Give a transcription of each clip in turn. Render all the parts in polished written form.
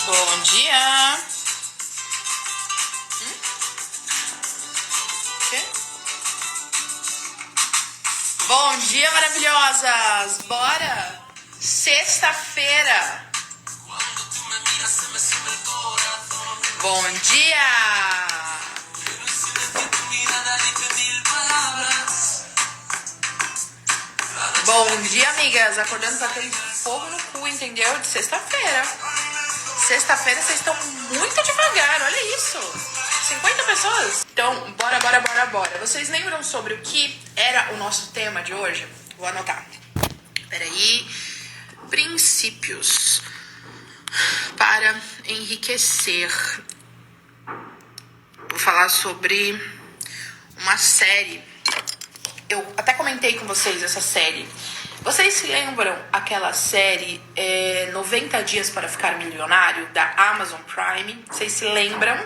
Bom dia. Quê? Bom dia, maravilhosas. Bora? Sexta-feira. Bom dia. Bom dia, amigas. Acordando com aquele fogo no cu, entendeu? De sexta-feira. Sexta-feira vocês estão muito devagar, olha isso. 50 pessoas. Então, bora. Vocês lembram sobre o que era o nosso tema de hoje? Vou anotar. Peraí. Princípios para enriquecer. Vou falar sobre uma série. Eu até comentei com vocês essa série. Vocês se lembram aquela série 90 Dias para Ficar Milionário, da Amazon Prime? Vocês se lembram?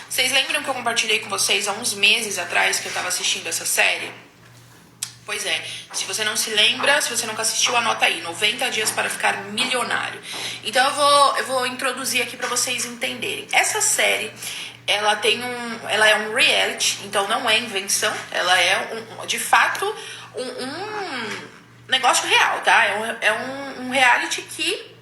Vocês lembram que eu compartilhei com vocês há uns meses atrás que eu estava assistindo essa série? Pois é, se você não se lembra, se você nunca assistiu, anota aí, 90 Dias para Ficar Milionário. Então eu vou introduzir aqui para vocês entenderem. Essa série, ela é um reality, então não é invenção, ela é de fato um negócio real, tá? É um reality que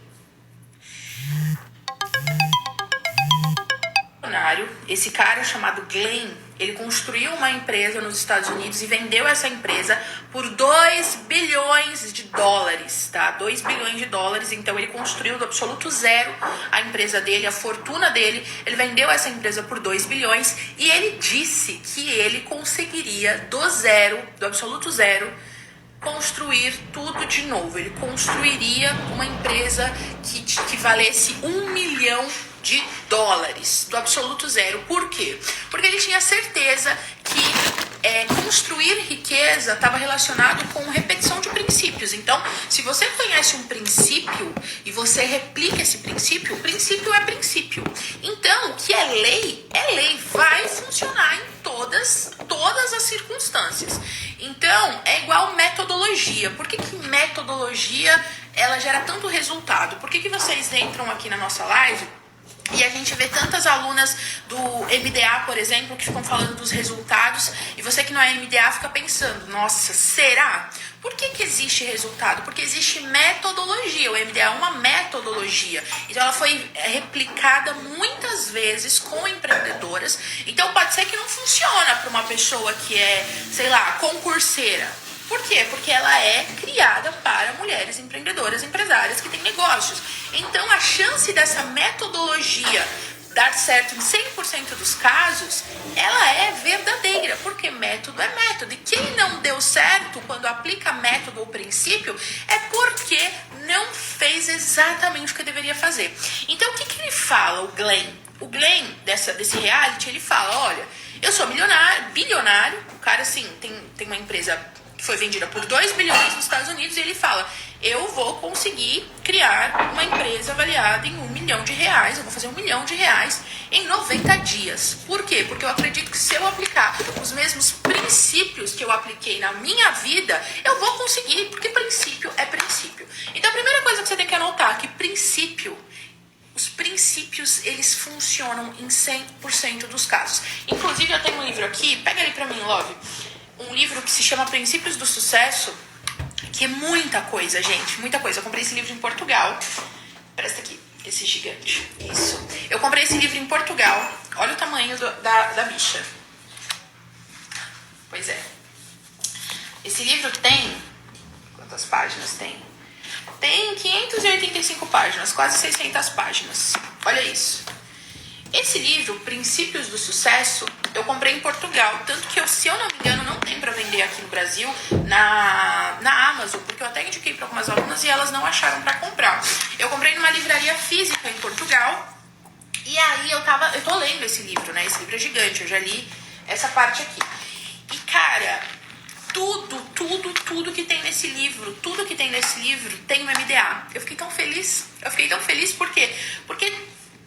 esse cara chamado Glenn, ele construiu uma empresa nos Estados Unidos e vendeu essa empresa por 2 bilhões de dólares, tá? 2 bilhões de dólares, então ele construiu do absoluto zero a empresa dele, a fortuna dele, ele vendeu essa empresa por 2 bilhões e ele disse que ele conseguiria do zero, do absoluto zero, construir tudo de novo. Ele construiria uma empresa que valesse 1 milhão de dólares, do absoluto zero. Por quê? Porque ele tinha certeza que construir riqueza estava relacionado com repetição de princípios. Então, se você conhece um princípio e você replica esse princípio, o princípio é princípio. Então, o que é lei, vai funcionar em todas as circunstâncias. Então, é igual metodologia. Por que metodologia ela gera tanto resultado? Por que vocês entram aqui na nossa live e a gente vê tantas alunas do MDA, por exemplo, que ficam falando dos resultados, e você que não é MDA fica pensando, nossa, será? Por que existe resultado? Porque existe metodologia. O MDA é uma metodologia. Então ela foi replicada muitas vezes com empreendedoras. Então pode ser que não funciona para uma pessoa que é, sei lá, concurseira. Por quê? Porque ela é criada para mulheres empreendedoras, empresárias que têm negócios. Então, a chance dessa metodologia dar certo em 100% dos casos, ela é verdadeira, porque método é método. E quem não deu certo quando aplica método ou princípio é porque não fez exatamente o que deveria fazer. Então, o que ele fala, o Glenn? O Glenn, desse reality, ele fala, olha, eu sou bilionário, o cara, assim, tem uma empresa que foi vendida por 2 bilhões nos Estados Unidos, e ele fala, eu vou conseguir criar uma empresa avaliada em 1 milhão de reais, eu vou fazer 1 milhão de reais em 90 dias. Por quê? Porque eu acredito que se eu aplicar os mesmos princípios que eu apliquei na minha vida, eu vou conseguir, porque princípio é princípio. Então a primeira coisa que você tem que anotar é que os princípios, eles funcionam em 100% dos casos. Inclusive, eu tenho um livro aqui, pega ele pra mim, Love, um livro que se chama Princípios do Sucesso, que é muita coisa, gente, muita coisa. Eu comprei esse livro em Portugal. Presta aqui, esse gigante. Isso. Eu comprei esse livro em Portugal. Olha o tamanho da bicha. Pois é. Esse livro tem... Quantas páginas tem? Tem 585 páginas, quase 600 páginas. Olha isso. Esse livro, Princípios do Sucesso, eu comprei em Portugal. Tanto que, se eu não me engano, não tem para vender aqui no Brasil, na Amazon, porque eu até indiquei para algumas alunas e elas não acharam para comprar. Eu comprei numa livraria física em Portugal. E aí eu tô lendo esse livro, né? Esse livro é gigante, eu já li essa parte aqui. E, cara, tudo que tem nesse livro, tem no MDA. Eu fiquei tão feliz, por quê? Porque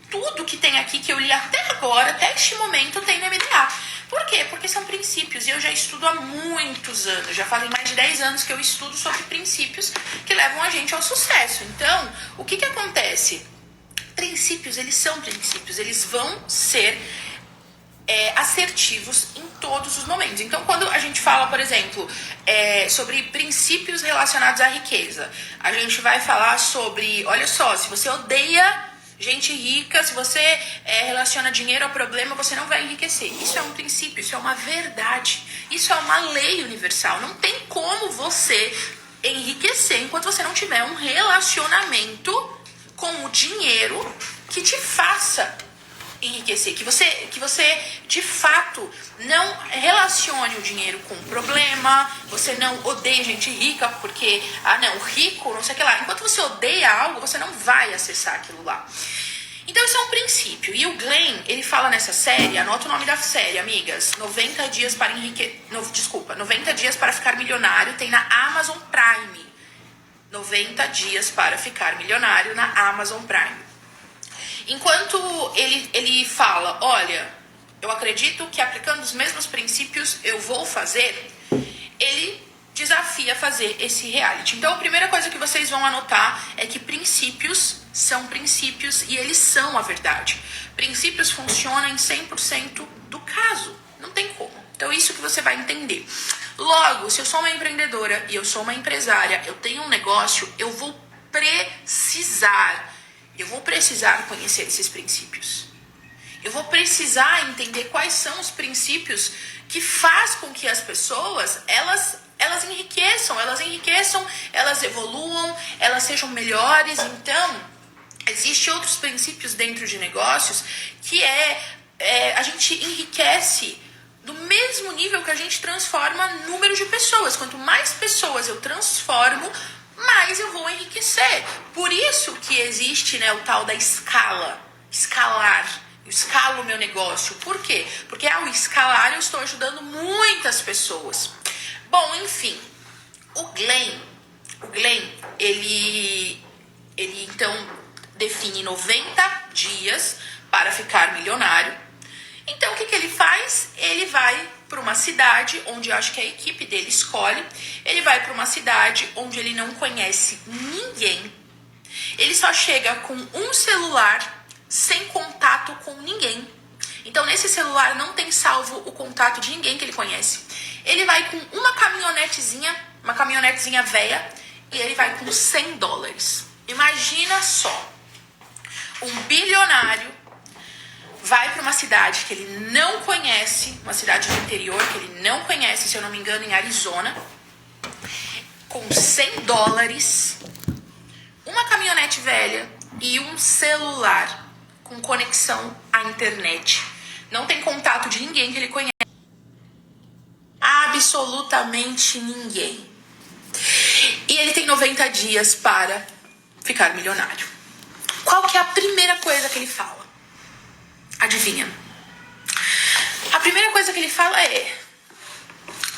tudo que tem aqui, que eu li até agora, até este momento, tem no MDA. Por quê? Porque são princípios, e eu já estudo há muitos anos, já fazem mais de 10 anos que eu estudo sobre princípios que levam a gente ao sucesso. Então, o que acontece? princípios, eles são princípios, eles vão ser assertivos em todos os momentos. Então, quando a gente fala, por exemplo, sobre princípios relacionados à riqueza, a gente vai falar sobre, olha só, se você odeia gente rica, se você relaciona dinheiro ao problema, você não vai enriquecer. Isso é um princípio, isso é uma verdade, isso é uma lei universal. Não tem como você enriquecer enquanto você não tiver um relacionamento com o dinheiro que te faça enriquecer, que você de fato não relacione o dinheiro com o problema, você não odeie gente rica porque, não, rico, não sei o que lá. Enquanto você odeia algo, você não vai acessar aquilo lá. Então isso é um princípio. E o Glenn, ele fala nessa série, anota o nome da série, amigas, 90 dias para 90 dias para ficar milionário, tem na Amazon Prime. 90 dias para ficar milionário na Amazon Prime. Enquanto ele fala, olha, eu acredito que aplicando os mesmos princípios eu vou fazer, ele desafia a fazer esse reality. Então a primeira coisa que vocês vão anotar é que princípios são princípios e eles são a verdade. Princípios funcionam em 100% do caso, não tem como. Então isso que você vai entender. Logo, se eu sou uma empreendedora e eu sou uma empresária, eu tenho um negócio, eu vou precisar conhecer esses princípios. Eu vou precisar entender quais são os princípios que faz com que as pessoas, elas enriqueçam, elas evoluam, elas sejam melhores. Então, existem outros princípios dentro de negócios que a gente enriquece do mesmo nível que a gente transforma número de pessoas. Quanto mais pessoas eu transformo, mais eu vou enriquecer. Por isso que existe, o tal da escalar. Eu escalo o meu negócio. Por quê? Porque ao escalar eu estou ajudando muitas pessoas. Bom, enfim, o Glenn, ele então define 90 dias para ficar milionário. Então o que ele faz? Ele vai para uma cidade onde eu acho que a equipe dele escolhe. Ele vai para uma cidade onde ele não conhece ninguém. Ele só chega com um celular, sem contato com ninguém. Então nesse celular não tem salvo o contato de ninguém que ele conhece. Ele vai com uma caminhonetezinha velha, e ele vai com $100. Imagina só, um bilionário vai para uma cidade que ele não conhece, uma cidade do interior que ele não conhece, se eu não me engano, em Arizona, com $100, uma caminhonete velha e um celular com conexão à internet. Não tem contato de ninguém que ele conhece. Absolutamente ninguém. E ele tem 90 dias para ficar milionário. Qual que é a primeira coisa que ele fala? Adivinha? A primeira coisa que ele fala é: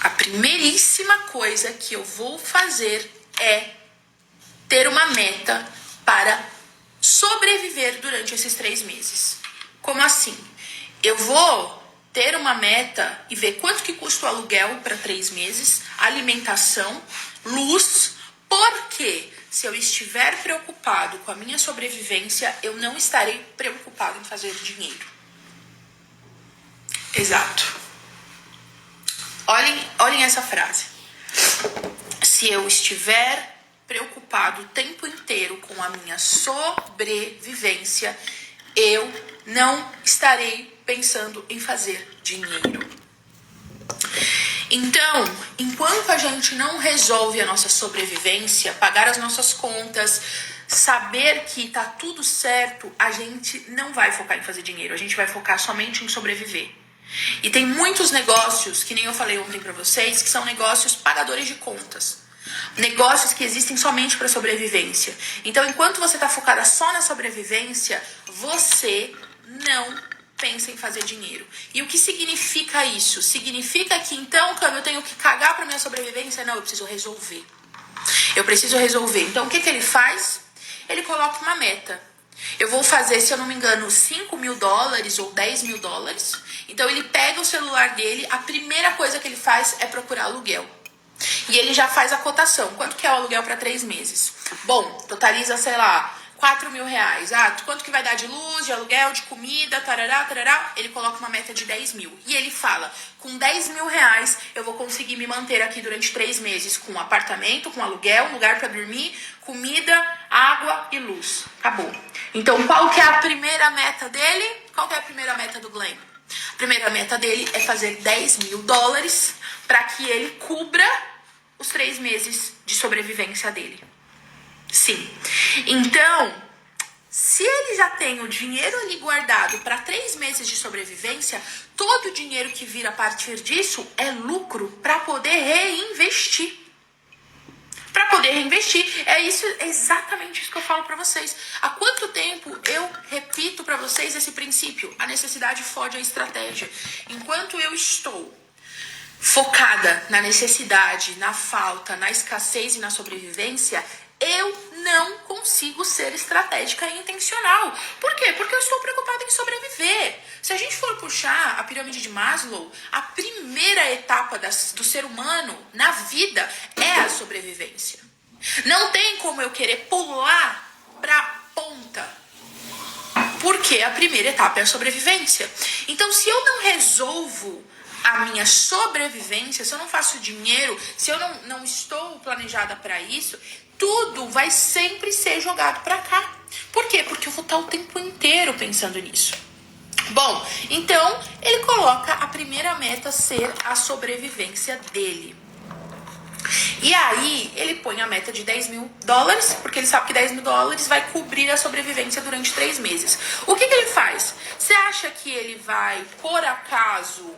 a primeiríssima coisa que eu vou fazer é ter uma meta para sobreviver durante esses 3 meses. Como assim? Eu vou ter uma meta e ver quanto que custa o aluguel para 3 meses, alimentação, luz, porque se eu estiver preocupado com a minha sobrevivência, eu não estarei preocupado em fazer dinheiro. Exato. Olhem essa frase. Se eu estiver preocupado o tempo inteiro com a minha sobrevivência, eu não estarei pensando em fazer dinheiro. Então, enquanto a gente não resolve a nossa sobrevivência, pagar as nossas contas, saber que tá tudo certo, a gente não vai focar em fazer dinheiro, a gente vai focar somente em sobreviver. E tem muitos negócios, que nem eu falei ontem pra vocês, que são negócios pagadores de contas. Negócios que existem somente para sobrevivência. Então, enquanto você tá focada só na sobrevivência, você não pensa em fazer dinheiro. E o que significa isso? Significa que então, Cam, eu tenho que cagar para minha sobrevivência? Não, eu preciso resolver. Então, o que ele faz? Ele coloca uma meta. Eu vou fazer, se eu não me engano, $5.000 ou $10.000. Então, ele pega o celular dele, a primeira coisa que ele faz é procurar aluguel. E ele já faz a cotação. Quanto que é o aluguel para 3 meses? Bom, totaliza, sei lá, R$ 4.000. Quanto que vai dar de luz, de aluguel, de comida, tarará, tarará? Ele coloca uma meta de 10 mil. E ele fala, com R$ 10.000 eu vou conseguir me manter aqui durante 3 meses com apartamento, com aluguel, um lugar para dormir, comida, água e luz. Acabou. Então, qual que é a primeira meta dele? Qual que é a primeira meta do Glenn? A primeira meta dele é fazer $10.000 para que ele cubra os 3 meses de sobrevivência dele. Sim. Então, se ele já tem o dinheiro ali guardado para 3 meses de sobrevivência, todo o dinheiro que vir a partir disso é lucro para poder reinvestir. Para poder reinvestir. É exatamente isso que eu falo para vocês. Há quanto tempo eu repito para vocês esse princípio? A necessidade fode a estratégia. Enquanto eu estou focada na necessidade, na falta, na escassez e na sobrevivência, eu não consigo ser estratégica e intencional. Por quê? Porque eu estou preocupada em sobreviver. Se a gente for puxar a pirâmide de Maslow, a primeira etapa do ser humano na vida é a sobrevivência. Não tem como eu querer pular para a ponta. Porque a primeira etapa é a sobrevivência. Então, se eu não resolvo a minha sobrevivência, se eu não faço dinheiro, se eu não estou planejada para isso, tudo vai sempre ser jogado para cá. Por quê? Porque eu vou estar o tempo inteiro pensando nisso. Bom, então ele coloca a primeira meta ser a sobrevivência dele. E aí ele põe a meta de $10.000, porque ele sabe que $10.000 vai cobrir a sobrevivência durante 3 meses. O que ele faz? Você acha que ele vai, por acaso,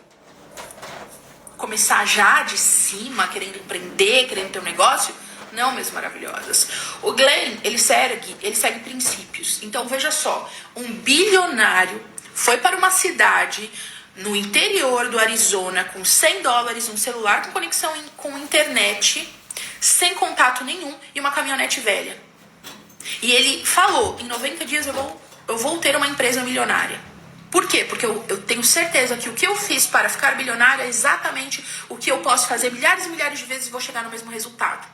começar já de cima, querendo empreender, querendo ter um negócio? Não, minhas maravilhosas. O Glenn, ele segue princípios. Então, veja só. Um bilionário foi para uma cidade no interior do Arizona com $100, um celular com conexão com internet, sem contato nenhum e uma caminhonete velha. E ele falou, em 90 dias eu vou ter uma empresa milionária. Por quê? Porque eu tenho certeza que o que eu fiz para ficar bilionário é exatamente o que eu posso fazer milhares e milhares de vezes e vou chegar no mesmo resultado.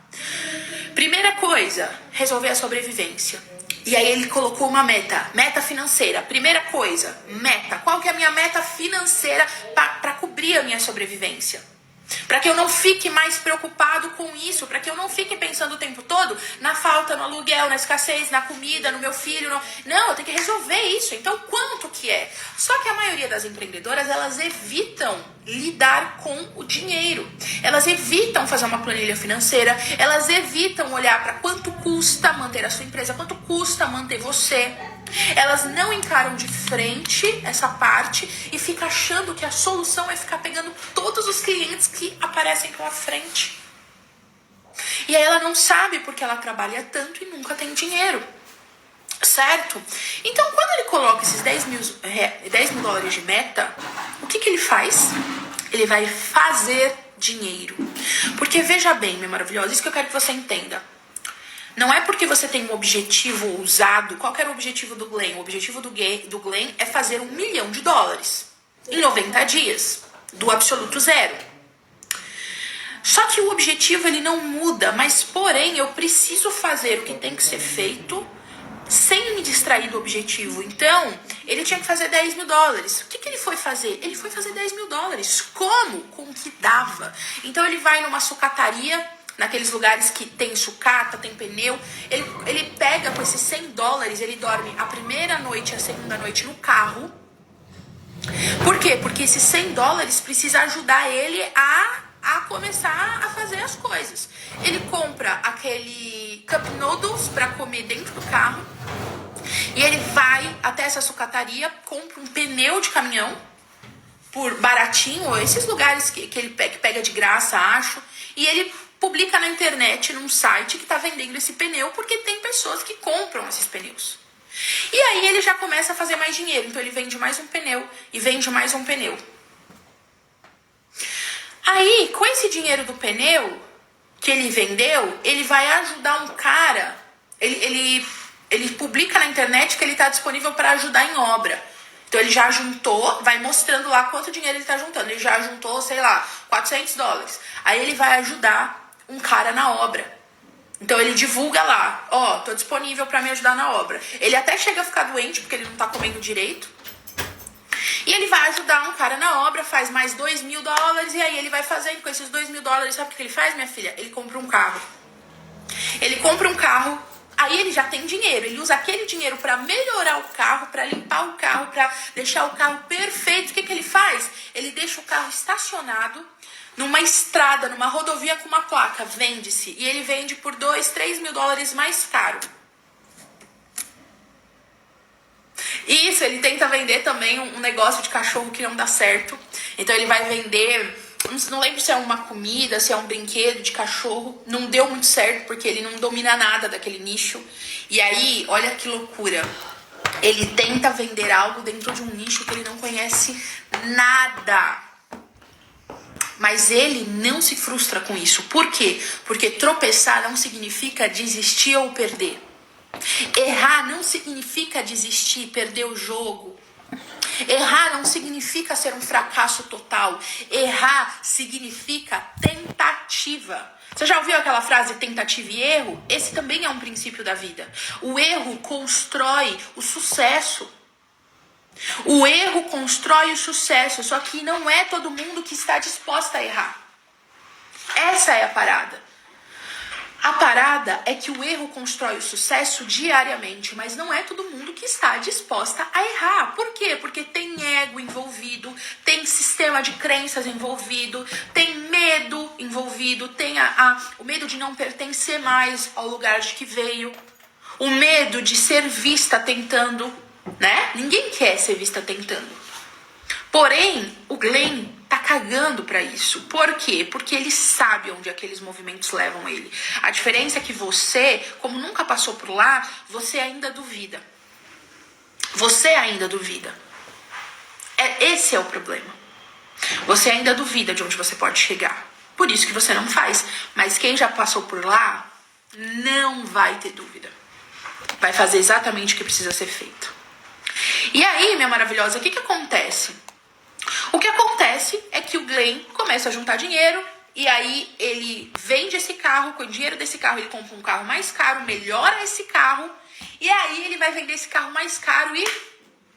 Primeira coisa, resolver a sobrevivência. E aí ele colocou uma meta financeira. Primeira coisa, meta. Qual que é a minha meta financeira para cobrir a minha sobrevivência? Para que eu não fique mais preocupado com isso, para que eu não fique pensando o tempo todo na falta, no aluguel, na escassez, na comida, no meu filho. Não, eu tenho que resolver isso. Então, quanto que é? Só que a maioria das empreendedoras, elas evitam lidar com o dinheiro. Elas evitam fazer uma planilha financeira, elas evitam olhar para quanto custa manter a sua empresa, quanto custa manter você. Elas não encaram de frente essa parte e ficam achando que a solução é ficar pegando todos os clientes que aparecem pela frente. E aí ela não sabe porque ela trabalha tanto e nunca tem dinheiro. Certo? Então, quando ele coloca esses $10.000 de meta, o que ele faz? Ele vai fazer dinheiro. Porque veja bem, minha maravilhosa, isso que eu quero que você entenda. Não é porque você tem um objetivo ousado. Qual que era o objetivo do Glenn? O objetivo do Glenn é fazer $1 milhão em 90 dias, do absoluto zero. Só que o objetivo ele não muda, mas porém eu preciso fazer o que tem que ser feito sem me distrair do objetivo. Então, ele tinha que fazer $10.000. O que ele foi fazer? Ele foi fazer $10.000. Como? Com o que dava. Então, ele vai numa sucataria, naqueles lugares que tem sucata, tem pneu. Ele pega com esses $100, ele dorme a primeira noite e a segunda noite no carro. Por quê? Porque esses $100 precisa ajudar ele a começar a fazer as coisas. Ele compra aquele cup noodles para comer dentro do carro. E ele vai até essa sucataria, compra um pneu de caminhão por baratinho, ou esses lugares que ele pega de graça, acho. E ele publica na internet, num site que está vendendo esse pneu, porque tem pessoas que compram esses pneus. E aí ele já começa a fazer mais dinheiro. Então ele vende mais um pneu e vende mais um pneu. Aí, com esse dinheiro do pneu que ele vendeu, ele vai ajudar um cara. Ele publica na internet que ele está disponível para ajudar em obra. Então ele já juntou, vai mostrando lá quanto dinheiro ele está juntando. Ele já juntou, sei lá, $400. Aí ele vai ajudar um cara na obra. Então ele divulga lá, ó, tô disponível pra me ajudar na obra. Ele até chega a ficar doente porque ele não tá comendo direito. E ele vai ajudar um cara na obra, faz mais $2.000 e aí ele vai fazendo com esses $2.000, sabe o que ele faz, minha filha? Ele compra um carro. Ele compra um carro, aí ele já tem dinheiro, ele usa aquele dinheiro pra melhorar o carro, pra limpar o carro, pra deixar o carro perfeito. O que ele faz? Ele deixa o carro estacionado numa estrada, numa rodovia com uma placa, vende-se. E ele vende por $2-3.000 mais caro. Isso, ele tenta vender também um negócio de cachorro que não dá certo. Então ele vai vender, não lembro se é uma comida, se é um brinquedo de cachorro. Não deu muito certo porque ele não domina nada daquele nicho. E aí, olha que loucura. Ele tenta vender algo dentro de um nicho que ele não conhece nada. Mas ele não se frustra com isso. Por quê? Porque tropeçar não significa desistir ou perder. Errar não significa desistir, perder o jogo. Errar não significa ser um fracasso total. Errar significa tentativa. Você já ouviu aquela frase tentativa e erro? Esse também é um princípio da vida. O erro constrói o sucesso. O erro constrói o sucesso, só que não é todo mundo que está disposto a errar. Essa é a parada. A parada é que o erro constrói o sucesso diariamente, mas não é todo mundo que está disposta a errar. Por quê? Porque tem ego envolvido, tem sistema de crenças envolvido, tem medo envolvido, tem o medo de não pertencer mais ao lugar de que veio, o medo de ser vista tentando, né? Ninguém quer ser vista tentando. Porém, o Glenn tá cagando pra isso. Por quê? Porque ele sabe onde aqueles movimentos levam ele. A diferença é que você, como nunca passou por lá, você ainda duvida. Você ainda duvida. Esse é o problema. Você ainda duvida de onde você pode chegar. Por isso que você não faz. Mas quem já passou por lá, não vai ter dúvida. Vai fazer exatamente o que precisa ser feito. E aí, minha maravilhosa, o que acontece? O que acontece é que o Glenn começa a juntar dinheiro e aí ele vende esse carro, com o dinheiro desse carro ele compra um carro mais caro, melhora esse carro e aí ele vai vender esse carro mais caro e,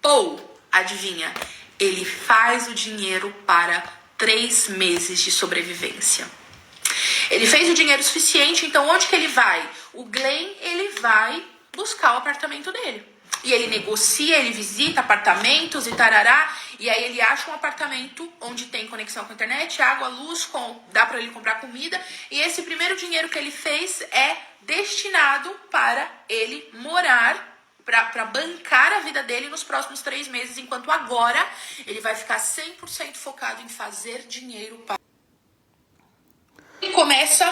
pô, adivinha? Ele faz o dinheiro para 3 meses de sobrevivência. Ele fez o dinheiro suficiente, então onde que ele vai? O Glenn, ele vai buscar o apartamento dele. E ele negocia, ele visita apartamentos e tarará. E aí ele acha um apartamento onde tem conexão com a internet, água, luz, dá pra ele comprar comida. E esse primeiro dinheiro que ele fez é destinado para ele morar, para bancar a vida dele nos próximos 3 meses. Enquanto agora ele vai ficar 100% focado em fazer dinheiro para... Ele começa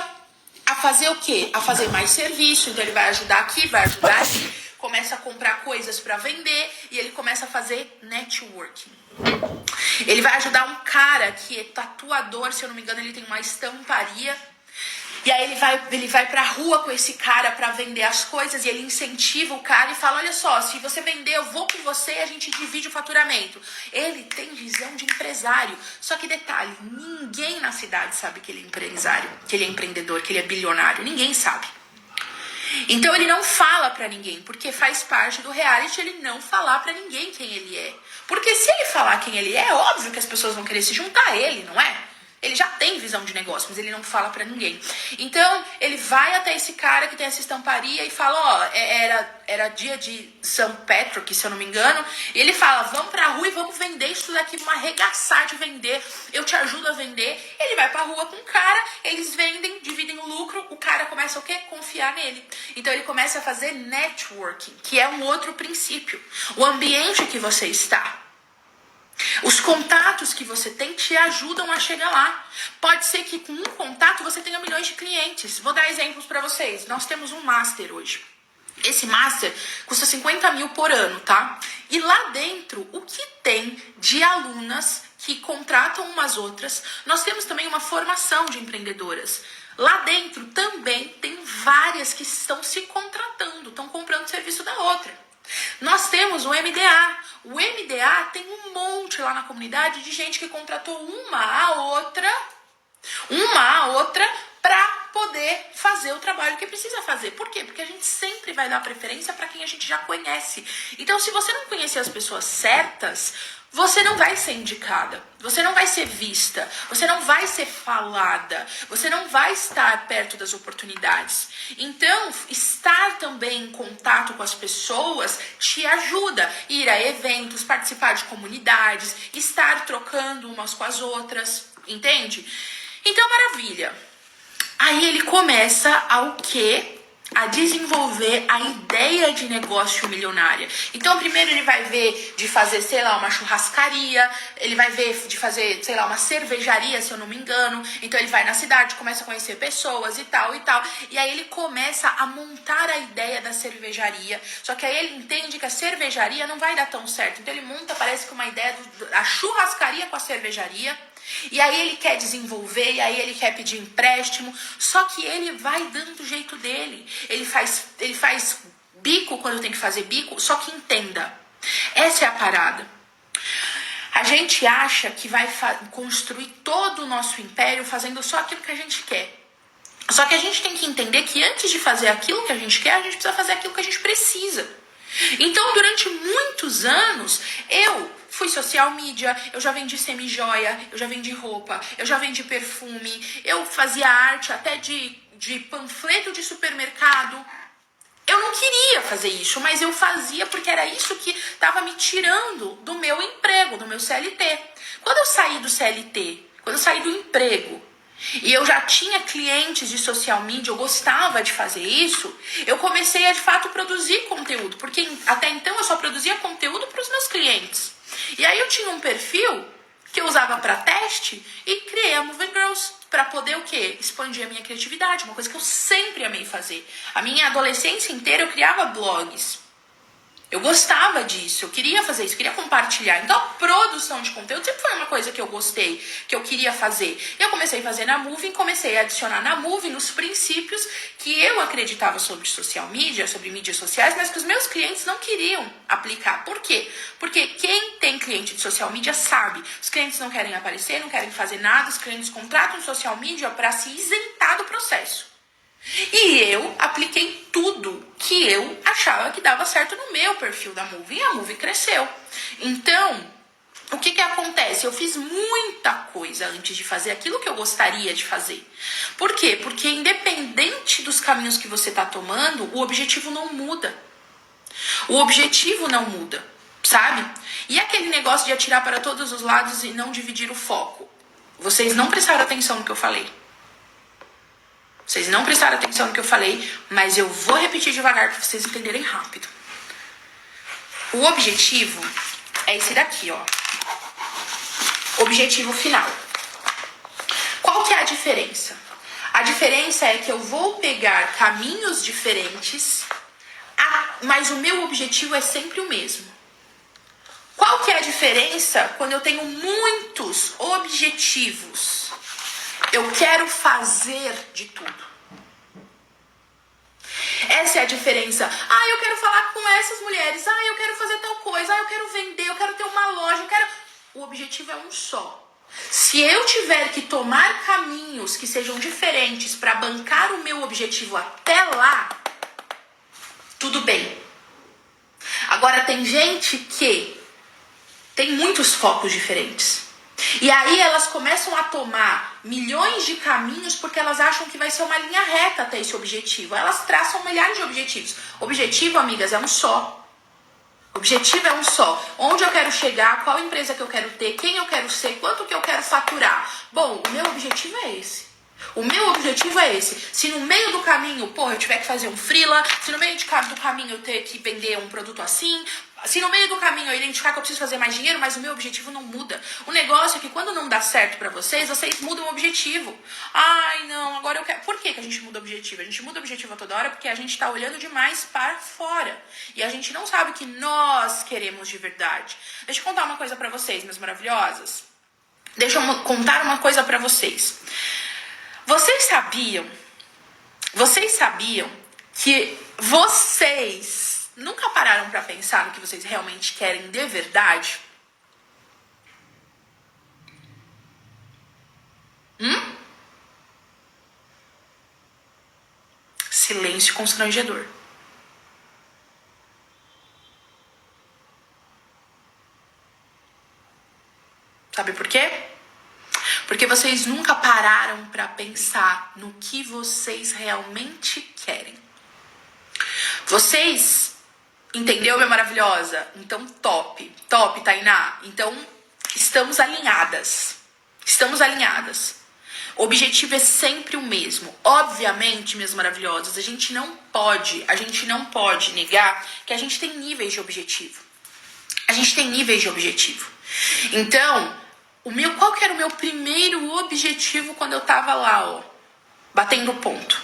a fazer o quê? A fazer mais serviço. Então ele vai ajudar aqui, vai ajudar aqui. Começa a comprar coisas para vender e ele começa a fazer networking. Ele vai ajudar um cara que é tatuador, se eu não me engano, ele tem uma estamparia. E aí ele vai pra rua com esse cara para vender as coisas e ele incentiva o cara e fala, olha só, se você vender, eu vou com você e a gente divide o faturamento. Ele tem visão de empresário. Só que detalhe, ninguém na cidade sabe que ele é empresário, que ele é empreendedor, que ele é bilionário. Ninguém sabe. Então ele não fala pra ninguém, porque faz parte do reality ele não falar pra ninguém quem ele é. Porque se ele falar quem ele é óbvio que as pessoas vão querer se juntar a ele, não é? Ele já tem visão de negócio, mas ele não fala pra ninguém. Então, ele vai até esse cara que tem essa estamparia e fala, ó, era dia de São Patrick, se eu não me engano. E ele fala, vamos pra rua e vamos vender isso daqui, vamos arregaçar de vender. Eu te ajudo a vender. Ele vai pra rua com o cara, eles vendem, dividem o lucro. O cara começa o quê? Confiar nele. Então, ele começa a fazer networking, que é um outro princípio. O ambiente que você está. Os contatos que você tem te ajudam a chegar lá. Pode ser que com um contato você tenha milhões de clientes. Vou dar exemplos para vocês. Nós temos um master hoje. Esse master custa 50 mil por ano, tá? E lá dentro, o que tem de alunas que contratam umas outras? Nós temos também uma formação de empreendedoras. Lá dentro também tem várias que estão se contratando, estão comprando serviço da outra. Nós temos o MDA. O MDA tem um monte lá na comunidade de gente que contratou uma a outra para poder fazer o trabalho que precisa fazer. Por quê? Porque a gente sempre vai dar preferência para quem a gente já conhece. Então, se você não conhecer as pessoas certas, você não vai ser indicada, você não vai ser vista, você não vai ser falada, você não vai estar perto das oportunidades. Então, estar também em contato com as pessoas te ajuda. Ir a eventos, participar de comunidades, estar trocando umas com as outras, entende? Então, maravilha. Aí ele começa ao quê? A desenvolver a ideia de negócio milionária. Então, primeiro ele vai ver de fazer, sei lá, uma churrascaria, ele vai ver de fazer, sei lá, uma cervejaria, se eu não me engano. Então, ele vai na cidade, começa a conhecer pessoas e tal e tal. E aí ele começa a montar a ideia da cervejaria. Só que aí ele entende que a cervejaria não vai dar tão certo. Então, ele monta, parece que uma ideia da churrascaria com a cervejaria. E aí ele quer desenvolver, e aí ele quer pedir empréstimo, só que ele vai dando o jeito dele. Ele faz bico quando tem que fazer bico, só que entenda, essa é a parada. A gente acha que vai construir todo o nosso império fazendo só aquilo que a gente quer. Só que a gente tem que entender que antes de fazer aquilo que a gente quer, a gente precisa fazer aquilo que a gente precisa. Então, durante muitos anos, eu fui social media, eu já vendi semi-joia, eu já vendi roupa, eu já vendi perfume, eu fazia arte até de panfleto de supermercado. Eu não queria fazer isso, mas eu fazia porque era isso que estava me tirando do meu emprego, do meu CLT. Quando eu saí do CLT, quando eu saí do emprego, e eu já tinha clientes de social media, eu gostava de fazer isso, eu comecei a de fato produzir conteúdo, porque até então eu só produzia conteúdo para os meus clientes. E aí eu tinha um perfil que eu usava para teste e criei a Moving Girls para poder o quê? Expandir a minha criatividade, uma coisa que eu sempre amei fazer. A minha adolescência inteira eu criava blogs. Eu gostava disso, eu queria fazer isso, eu queria compartilhar. Então, a produção de conteúdo sempre foi uma coisa que eu gostei, que eu queria fazer. Eu comecei a fazer na Moving, comecei a adicionar na Moving os princípios que eu acreditava sobre social media, sobre mídias sociais, mas que os meus clientes não queriam aplicar. Por quê? Porque quem tem cliente de social media sabe. Os clientes não querem aparecer, não querem fazer nada, os clientes contratam social media para se isentar do processo. E eu apliquei tudo que eu achava que dava certo no meu perfil da Moving, e a Moving cresceu. Então, o que acontece? Eu fiz muita coisa antes de fazer aquilo que eu gostaria de fazer. Por quê? Porque independente dos caminhos que você está tomando, o objetivo não muda. O objetivo não muda, sabe? E aquele negócio de atirar para todos os lados e não dividir o foco. Vocês não prestaram atenção no que eu falei. Vocês não prestaram atenção no que eu falei, mas eu vou repetir devagar para vocês entenderem rápido. O objetivo é esse daqui, ó. Objetivo final. Qual que é a diferença? A diferença é que eu vou pegar caminhos diferentes, mas o meu objetivo é sempre o mesmo. Qual que é a diferença quando eu tenho muitos objetivos? Eu quero fazer de tudo. Essa é a diferença. Eu quero falar com essas mulheres. Eu quero fazer tal coisa. Eu quero vender. Eu quero ter uma loja. O objetivo é um só. Se eu tiver que tomar caminhos que sejam diferentes para bancar o meu objetivo até lá, tudo bem. Agora, tem gente que tem muitos focos diferentes. E aí elas começam a tomar milhões de caminhos porque elas acham que vai ser uma linha reta até esse objetivo. Elas traçam milhares de objetivos. Objetivo, amigas, é um só. Objetivo é um só. Onde eu quero chegar, qual empresa que eu quero ter, quem eu quero ser, quanto que eu quero faturar. Bom, o meu objetivo é esse. O meu objetivo é esse. Se no meio do caminho, eu tiver que fazer um freela, se no meio do caminho eu ter que vender um produto assim, se no meio do caminho eu identificar que eu preciso fazer mais dinheiro, mas o meu objetivo não muda. O negócio é que quando não dá certo pra vocês, vocês mudam o objetivo. Não, agora eu quero... Por que a gente muda o objetivo? A gente muda o objetivo a toda hora porque a gente tá olhando demais para fora. E a gente não sabe o que nós queremos de verdade. Deixa eu contar uma coisa pra vocês, minhas maravilhosas. Deixa eu contar uma coisa pra vocês. Vocês sabiam que vocês nunca pararam para pensar no que vocês realmente querem de verdade? silêncio constrangedor. Sabe por quê? Porque vocês nunca pararam para pensar no que vocês realmente querem. Vocês, entendeu, minha maravilhosa? Então, top, Tainá. Então, estamos alinhadas. Estamos alinhadas. O objetivo é sempre o mesmo. Obviamente, minhas maravilhosas, a gente não pode negar que a gente tem níveis de objetivo. A gente tem níveis de objetivo. Então, qual que era o meu primeiro objetivo quando eu tava lá, batendo ponto?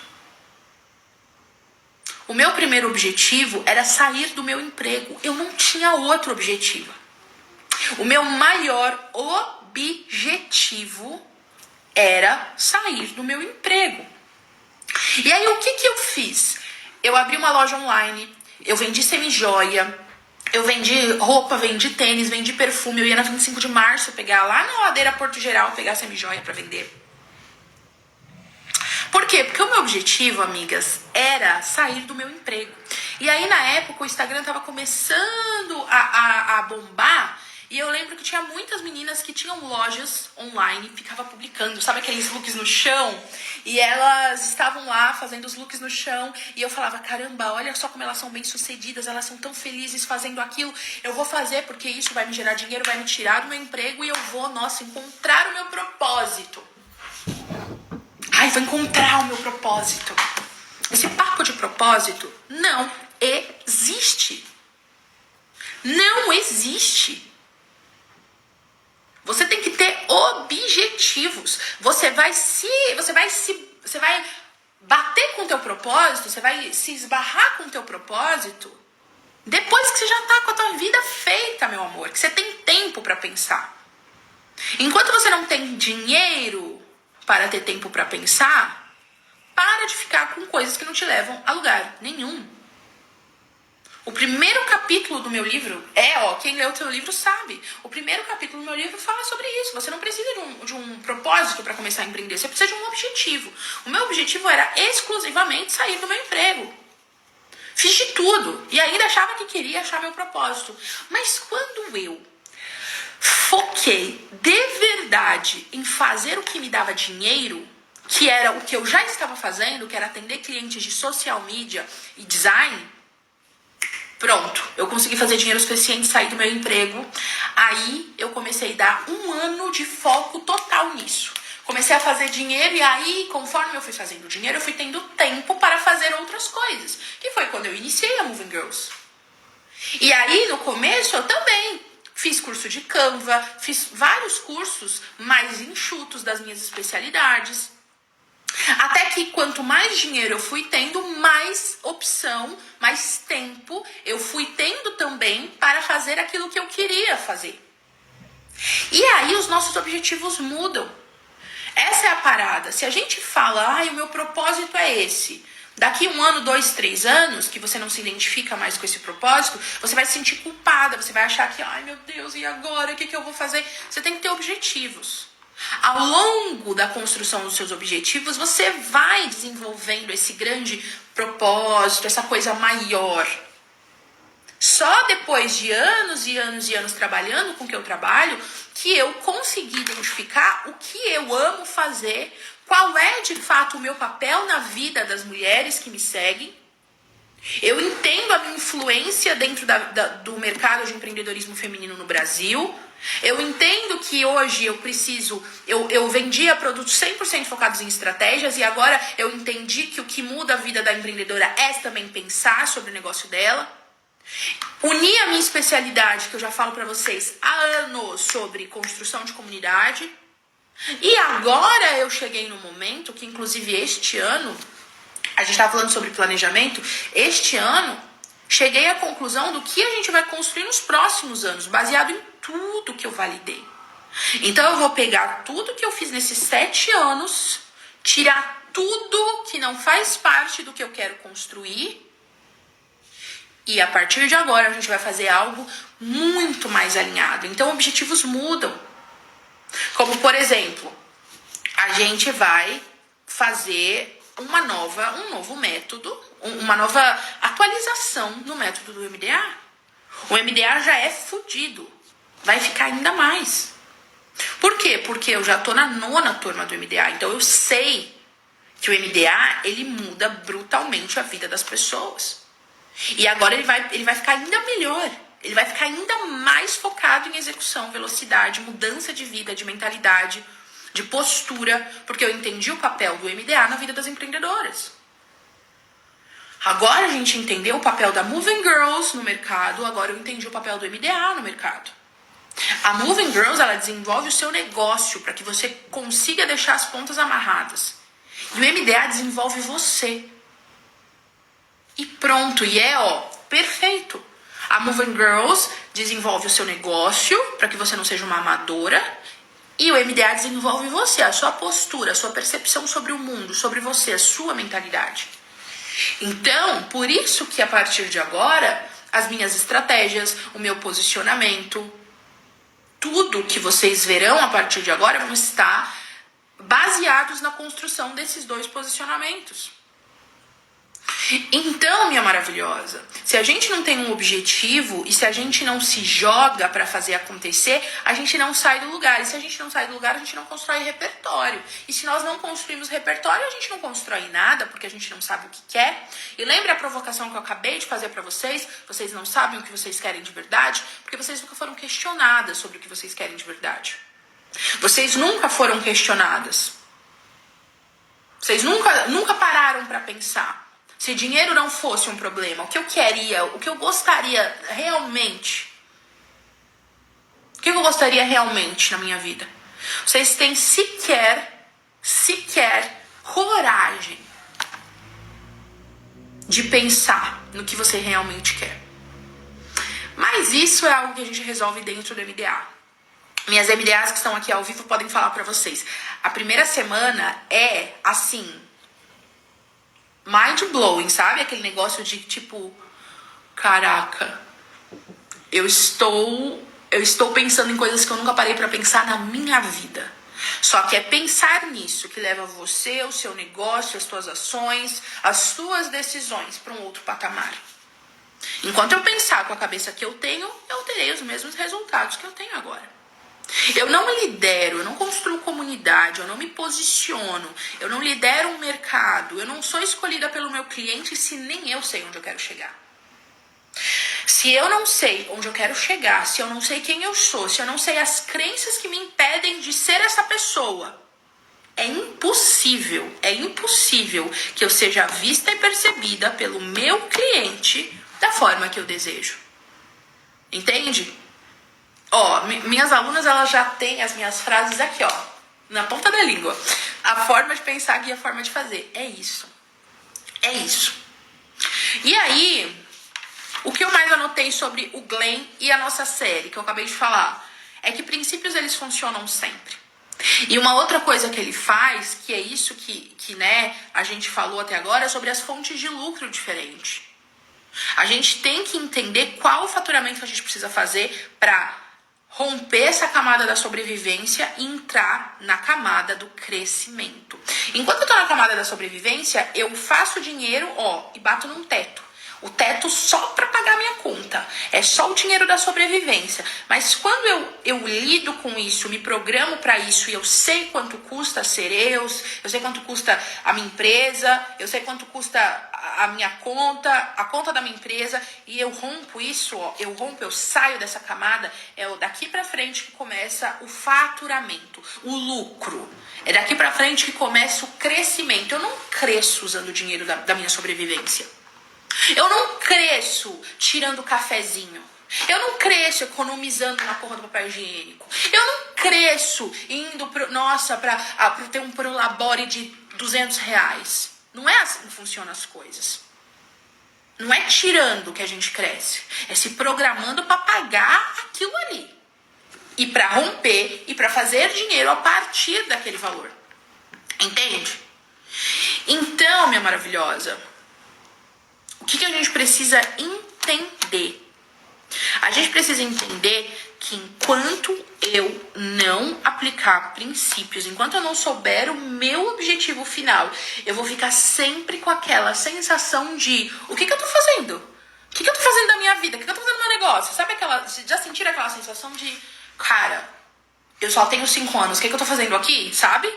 O meu primeiro objetivo era sair do meu emprego. Eu não tinha outro objetivo. O meu maior objetivo era sair do meu emprego. E aí, o que eu fiz? Eu abri uma loja online, eu vendi semijoia, eu vendi roupa, vendi tênis, vendi perfume. Eu ia na 25 de março pegar lá na Ladeira Porto Geral, pegar semijoia pra vender. Por quê? Porque o meu objetivo, amigas, era sair do meu emprego. E aí, na época, o Instagram tava começando a bombar. E eu lembro que tinha muitas meninas que tinham lojas online, ficava publicando, sabe aqueles looks no chão? E elas estavam lá fazendo os looks no chão. E eu falava, caramba, olha só como elas são bem-sucedidas, elas são tão felizes fazendo aquilo. Eu vou fazer porque isso vai me gerar dinheiro, vai me tirar do meu emprego e eu vou, nossa, encontrar o meu propósito. Ai, vou encontrar o meu propósito. Esse papo de propósito não existe. Não existe. Você tem que ter objetivos. Você vai bater com o teu propósito, você vai se esbarrar com o teu propósito depois que você já tá com a tua vida feita, meu amor, que você tem tempo para pensar. Enquanto você não tem dinheiro para ter tempo para pensar, para de ficar com coisas que não te levam a lugar nenhum. O primeiro capítulo do meu livro quem leu o teu livro sabe. O primeiro capítulo do meu livro fala sobre isso. Você não precisa de um propósito para começar a empreender. Você precisa de um objetivo. O meu objetivo era exclusivamente sair do meu emprego. Fiz de tudo. E ainda achava que queria achar meu propósito. Mas quando eu foquei de verdade em fazer o que me dava dinheiro, que era o que eu já estava fazendo, que era atender clientes de social media e design, pronto, eu consegui fazer dinheiro suficiente, sair do meu emprego. Aí eu comecei a dar 1 ano de foco total nisso. Comecei a fazer dinheiro e aí, conforme eu fui fazendo dinheiro, eu fui tendo tempo para fazer outras coisas. Que foi quando eu iniciei a Moving Girls. E aí, no começo, eu também fiz curso de Canva, fiz vários cursos mais enxutos das minhas especialidades. Até que quanto mais dinheiro eu fui tendo, mais opção, mais tempo eu fui tendo também para fazer aquilo que eu queria fazer. E aí os nossos objetivos mudam. Essa é a parada. Se a gente fala, o meu propósito é esse. Daqui 1 ano, 2, 3 anos, que você não se identifica mais com esse propósito, você vai se sentir culpada, você vai achar que, meu Deus, e agora? O que eu vou fazer? Você tem que ter objetivos. Ao longo da construção dos seus objetivos, você vai desenvolvendo esse grande propósito, essa coisa maior. Só depois de anos e anos e anos trabalhando com o que eu trabalho, que eu consegui identificar o que eu amo fazer, qual é de fato o meu papel na vida das mulheres que me seguem. Eu entendo a minha influência dentro do mercado de empreendedorismo feminino no Brasil. Eu entendo que hoje eu vendia produtos 100% focados em estratégias e agora eu entendi que o que muda a vida da empreendedora é também pensar sobre o negócio dela. Uni a minha especialidade, que eu já falo pra vocês há anos, sobre construção de comunidade. E agora eu cheguei no momento que, inclusive este ano, a gente tava falando sobre planejamento, este ano cheguei à conclusão do que a gente vai construir nos próximos anos, baseado em tudo que eu validei. Então eu vou pegar tudo que eu fiz nesses 7 anos, tirar tudo que não faz parte do que eu quero construir, e a partir de agora a gente vai fazer algo muito mais alinhado. Então objetivos mudam. Como, por exemplo, a gente vai fazer um novo método, uma nova atualização no método do MDA. O MDA já é fodido. Vai ficar ainda mais. Por quê? Porque eu já tô na 9ª turma do MDA. Então eu sei que o MDA, ele muda brutalmente a vida das pessoas. E agora ele vai ficar ainda melhor. Ele vai ficar ainda mais focado em execução, velocidade, mudança de vida, de mentalidade, de postura. Porque eu entendi o papel do MDA na vida das empreendedoras. Agora a gente entendeu o papel da Moving Girls no mercado. Agora eu entendi o papel do MDA no mercado. A Moving Girls, ela desenvolve o seu negócio para que você consiga deixar as pontas amarradas. E o MDA desenvolve você. E pronto, e perfeito. A Moving Girls desenvolve o seu negócio para que você não seja uma amadora. E o MDA desenvolve você, a sua postura, a sua percepção sobre o mundo, sobre você, a sua mentalidade. Então, por isso que a partir de agora, as minhas estratégias, o meu posicionamento, tudo que vocês verão a partir de agora vão estar baseados na construção desses 2 posicionamentos. Então, minha maravilhosa, se a gente não tem um objetivo e se a gente não se joga para fazer acontecer, a gente não sai do lugar. E se a gente não sai do lugar, a gente não constrói repertório. E se nós não construímos repertório, a gente não constrói nada, porque a gente não sabe o que quer. E lembra a provocação que eu acabei de fazer para vocês? Vocês não sabem o que vocês querem de verdade, porque vocês nunca foram questionadas sobre o que vocês querem de verdade. Vocês nunca foram questionadas. Vocês nunca pararam para pensar. Se dinheiro não fosse um problema, o que eu queria, o que eu gostaria realmente, o que eu gostaria realmente na minha vida? Vocês têm sequer coragem de pensar no que você realmente quer. Mas isso é algo que a gente resolve dentro do MDA. Minhas MDAs que estão aqui ao vivo podem falar pra vocês. A primeira semana é assim, mind blowing, sabe? Aquele negócio de tipo, caraca, eu estou pensando em coisas que eu nunca parei pra pensar na minha vida. Só que é pensar nisso que leva você, o seu negócio, as suas ações, as suas decisões para um outro patamar. Enquanto eu pensar com a cabeça que eu tenho, eu terei os mesmos resultados que eu tenho agora. Eu não lidero, eu não construo comunidade, eu não me posiciono, eu não lidero um mercado, eu não sou escolhida pelo meu cliente se nem eu sei onde eu quero chegar. Se eu não sei onde eu quero chegar, se eu não sei quem eu sou, se eu não sei as crenças que me impedem de ser essa pessoa, é impossível que eu seja vista e percebida pelo meu cliente da forma que eu desejo. Entende? Minhas alunas, elas já têm as minhas frases aqui, na ponta da língua. A forma de pensar e a forma de fazer. É isso. E aí, o que eu mais anotei sobre o Glenn e a nossa série, que eu acabei de falar, é que princípios, eles funcionam sempre. E uma outra coisa que ele faz, que é isso que a gente falou até agora, é sobre as fontes de lucro diferentes. A gente tem que entender qual o faturamento que a gente precisa fazer para romper essa camada da sobrevivência e entrar na camada do crescimento. Enquanto eu tô na camada da sobrevivência, eu faço dinheiro, e bato num teto. O teto só para pagar minha conta. É só o dinheiro da sobrevivência. Mas quando eu lido com isso, me programo para isso e eu sei quanto custa ser eu sei quanto custa a minha empresa, eu sei quanto custa a minha conta, a conta da minha empresa, e eu rompo isso, eu saio dessa camada, é daqui para frente que começa o faturamento, o lucro. É daqui para frente que começa o crescimento. Eu não cresço usando o dinheiro da minha sobrevivência. Eu não cresço tirando cafezinho. Eu não cresço economizando na porra do papel higiênico. Eu não cresço indo para ter um prolabore de R$200. Não é assim que funcionam as coisas. Não é tirando que a gente cresce. É se programando para pagar aquilo ali. E para romper e para fazer dinheiro a partir daquele valor. Entende? Então, minha maravilhosa, o que a gente precisa entender? A gente precisa entender que que enquanto eu não aplicar princípios, enquanto eu não souber o meu objetivo final, eu vou ficar sempre com aquela sensação de o que eu tô fazendo? O que eu tô fazendo da minha vida? O que eu tô fazendo do meu negócio? Sabe aquela... Já sentiram aquela sensação de, cara, eu só tenho 5 anos, o que eu tô fazendo aqui? Sabe?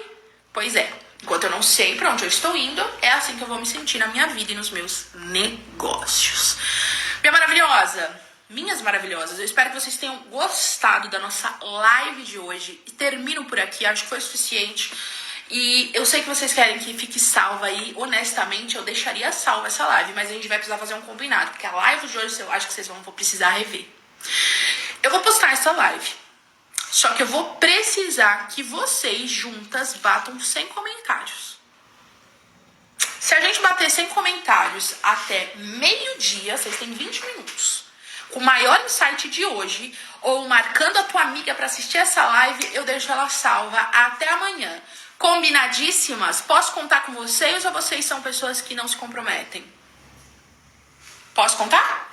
Pois é. Enquanto eu não sei pra onde eu estou indo, é assim que eu vou me sentir na minha vida e nos meus negócios. Minha maravilhosa, minhas maravilhosas, eu espero que vocês tenham gostado da nossa live de hoje. E termino por aqui, acho que foi suficiente. E eu sei que vocês querem que fique salva aí. Honestamente, eu deixaria salva essa live, mas a gente vai precisar fazer um combinado, porque a live de hoje eu acho que vocês vão precisar rever. Eu vou postar essa live. Só que eu vou precisar que vocês juntas batam 100 comentários. Se a gente bater 100 comentários até meio-dia, vocês têm 20 minutos. Com o maior insight de hoje, ou marcando a tua amiga para assistir essa live, eu deixo ela salva até amanhã. Combinadíssimas? Posso contar com vocês ou vocês são pessoas que não se comprometem? Posso contar?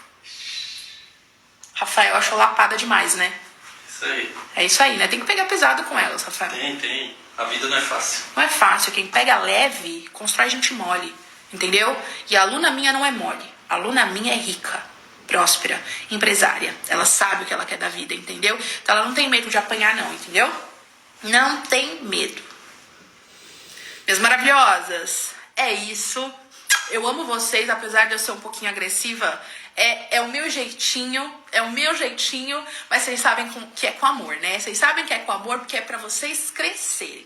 Rafael achou lapada demais, né? Isso aí. É isso aí, né? Tem que pegar pesado com elas, Rafael. Tem. A vida não é fácil. Não é fácil. Quem pega leve, constrói gente mole. Entendeu? E a aluna minha não é mole. A aluna minha é rica, próspera, empresária. Ela sabe o que ela quer da vida, entendeu? Então ela não tem medo de apanhar, não, entendeu? Não tem medo. Minhas maravilhosas, é isso. Eu amo vocês, apesar de eu ser um pouquinho agressiva. É o meu jeitinho, mas vocês sabem que é com amor, né? Vocês sabem que é com amor porque é pra vocês crescerem.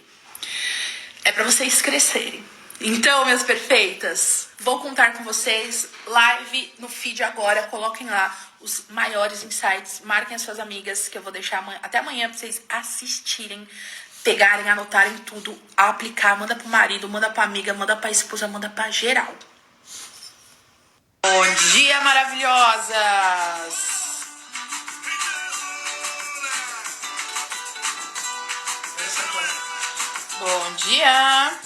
É pra vocês crescerem. Então, minhas perfeitas, vou contar com vocês. Live no feed agora, coloquem lá os maiores insights. Marquem as suas amigas, que eu vou deixar até amanhã pra vocês assistirem. Pegarem, anotarem tudo, aplicar, manda pro marido, manda pra amiga, manda pra esposa, manda pra geral. Bom dia, maravilhosas! Bom dia!